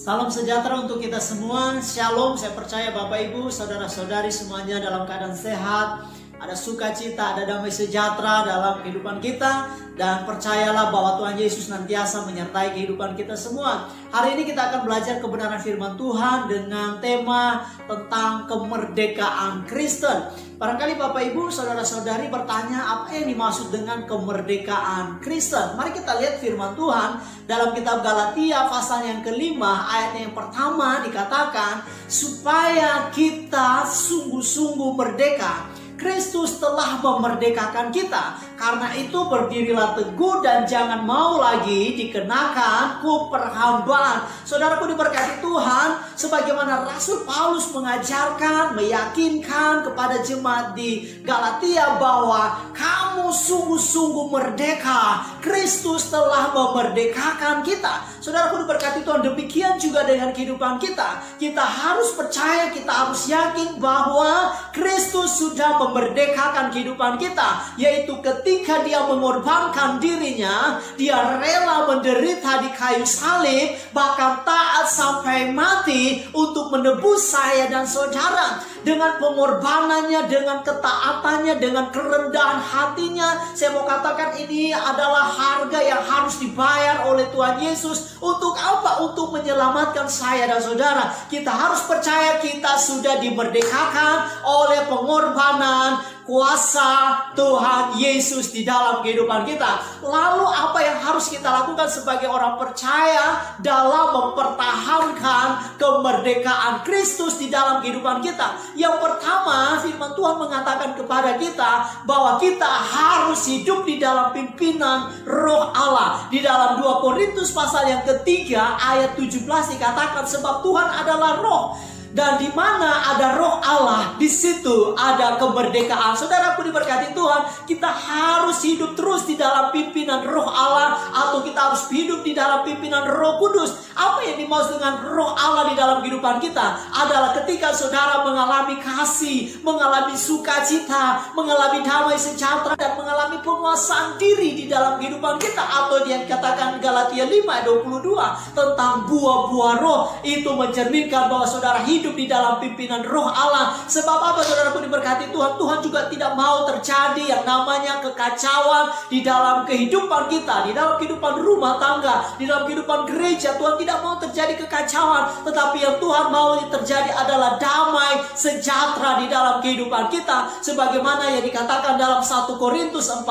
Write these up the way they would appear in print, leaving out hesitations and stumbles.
Salam sejahtera untuk kita semua. Shalom. Saya percaya Bapak Ibu, saudara-saudari semuanya dalam keadaan sehat, ada sukacita, ada damai sejahtera dalam kehidupan kita. Dan percayalah bahwa Tuhan Yesus nantiasa menyertai kehidupan kita semua. Hari ini kita akan belajar kebenaran firman Tuhan dengan tema tentang kemerdekaan Kristen. Barangkali Bapak Ibu, saudara-saudari bertanya, apa yang dimaksud dengan kemerdekaan Kristen? Mari kita lihat firman Tuhan dalam kitab Galatia pasal yang kelima, ayat yang pertama dikatakan, supaya kita sungguh-sungguh merdeka. Kristus telah memerdekakan kita. Karena itu berdirilah teguh dan jangan mau lagi dikenakan keperhambaan. Saudaraku diberkati Tuhan, sebagaimana Rasul Paulus mengajarkan, meyakinkan kepada jemaat di Galatia bahwa kamu sungguh-sungguh merdeka. Kristus telah memerdekakan kita. Saudaraku diberkati Tuhan, demikian juga dengan kehidupan kita. Kita harus percaya, kita harus yakin bahwa Kristus sudah memerdekakan kehidupan kita, yaitu ketika dia mengorbankan dirinya, dia rela menderita di kayu salib, bahkan taat sampai mati untuk menebus saya dan saudara. Dengan pengorbanannya, dengan ketaatannya, dengan kerendahan hatinya, saya mau katakan ini adalah harga yang harus dibayar oleh Tuhan Yesus. Untuk apa? Untuk menyelamatkan saya dan saudara. Kita harus percaya kita sudah dimerdekakan oleh pengorbanan kuasa Tuhan Yesus di dalam kehidupan kita. Lalu apa yang harus kita lakukan sebagai orang percaya dalam mempertahankan kemerdekaan Kristus di dalam kehidupan kita? Yang pertama, firman Tuhan mengatakan kepada kita bahwa kita harus hidup di dalam pimpinan Roh Allah. Di dalam 2 Korintus pasal yang ketiga ayat 17 dikatakan, sebab Tuhan adalah Roh. Dan di mana ada Roh Allah, di situ ada kemerdekaan. Saudaraku diberkati Tuhan, kita harus hidup terus di dalam pimpinan Roh Allah, atau kita harus hidup di dalam pimpinan Roh Kudus. Apa yang dimaksud dengan Roh Allah di dalam kehidupan kita? Adalah ketika saudara mengalami kasih, mengalami sukacita, mengalami damai sejahtera, dan mengalami penguasaan diri di dalam kehidupan kita. Atau yang dikatakan Galatia 5 ayat 22 tentang buah-buah roh, itu mencerminkan bahwa saudara hidup di dalam pimpinan Roh Allah. Sebab apa saudaraku diberkati Tuhan? Tuhan juga tidak mau terjadi yang namanya kekacauan di dalam kehidupan kita, di dalam kehidupan rumah tangga, di dalam kehidupan gereja. Tuhan tidak mau terjadi kekacauan, tetapi yang Tuhan mau terjadi adalah damai sejahtera di dalam kehidupan kita, sebagaimana yang dikatakan dalam 1 Korintus 14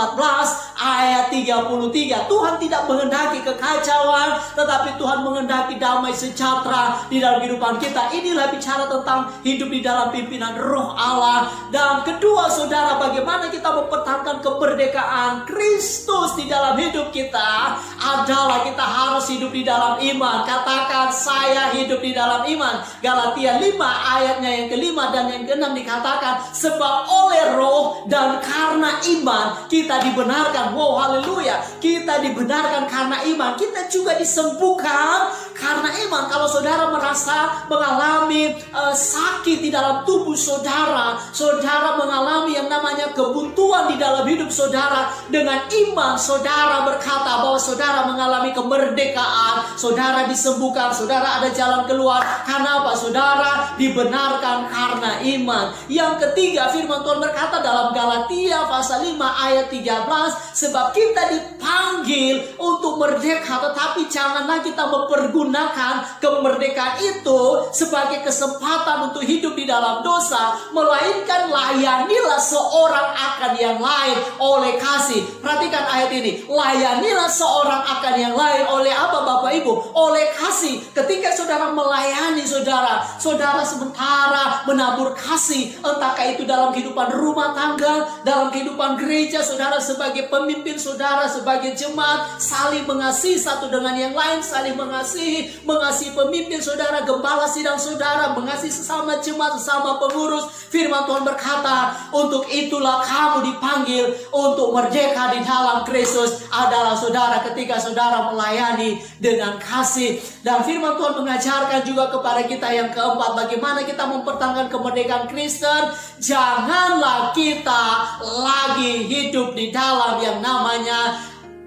ayat 33. Tuhan tidak menghendaki kekacauan, tetapi Tuhan menghendaki damai sejahtera di dalam kehidupan kita. Inilah bicara tentang hidup di dalam pimpinan Roh Allah. Dan kedua saudara, bagaimana kita mempertahankan kemerdekaan Kristus di dalam hidup kita adalah kita harus hidup di dalam iman. Katakan, saya hidup di dalam iman. Galatia 5 ayatnya yang kelima dan yang keenam dikatakan, sebab oleh Roh dan karena iman kita dibenarkan. Wow, haleluya. Kita dibenarkan karena iman. Kita juga disembuhkan karena iman. Kalau saudara merasa mengalami sakit di dalam tubuh saudara, saudara mengalami yang namanya kebuntuan di dalam hidup saudara, dengan iman saudara berkata bahwa saudara mengalami kemerdekaan, saudara disembuhkan, saudara ada jalan keluar. Karena apa? Saudara dibenarkan karena iman. Yang ketiga, firman Tuhan berkata dalam Galatia pasal 5 ayat 13, sebab kita dipanggil untuk merdeka, tetapi janganlah kita mempergunakan kemerdekaan itu sebagai kesempatan untuk hidup di dalam dosa, melainkan layanilah seorang akan yang lain oleh kasih. Perhatikan ayat ini, layanilah seorang akan yang lain oleh apa Bapak Ibu? Oleh kasih. Ketika saudara melayani saudara, saudara sementara menabur kasih, entahkah itu dalam kehidupan rumah tangga, dalam kehidupan gereja, saudara sebagai pemimpin, saudara sebagai jemaat, saling mengasihi satu dengan yang lain, saling mengasihi pemimpin saudara, gembala sidang saudara, mengasihi sesama jemaat, sesama pengurus. Firman Tuhan berkata, untuk itulah kamu dipanggil untuk merdeka di dalam Kristus adalah saudara ketika saudara melayani dengan kasih. Dan firman Tuhan mengajarkan juga kepada kita yang keempat, bagaimana kita mempertahankan kemerdekaan Kristen. Janganlah kita lagi hidup di dalam yang namanya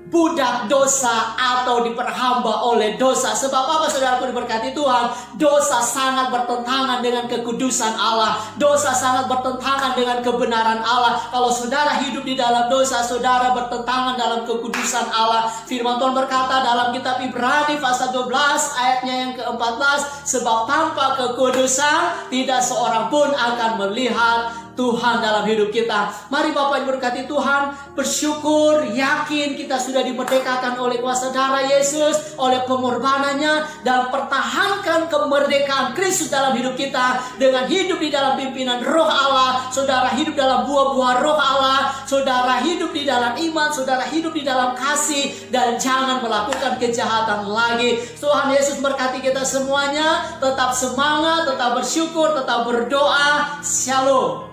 budak dosa atau diperhamba oleh dosa. Sebab apa saudaraku diberkati Tuhan? Dosa sangat bertentangan dengan kekudusan Allah. Dosa sangat bertentangan dengan kebenaran Allah. Kalau saudara hidup di dalam dosa, saudara bertentangan dalam kekudusan Allah. Firman Tuhan berkata dalam kitab Ibrani pasal 12 ayatnya yang ke-14, sebab tanpa kekudusan tidak seorang pun akan melihat Tuhan dalam hidup kita. Mari Bapak Ibu berkati Tuhan, bersyukur, yakin kita sudah dimerdekakan oleh kuasa darah Yesus, oleh pengorbanannya, dan pertahankan kemerdekaan Kristus dalam hidup kita dengan hidup di dalam pimpinan Roh Allah. Saudara hidup dalam buah-buah Roh Allah, saudara hidup di dalam iman, saudara hidup di dalam kasih, dan jangan melakukan kejahatan lagi. Tuhan Yesus berkati kita semuanya, tetap semangat, tetap bersyukur, tetap berdoa. Shalom.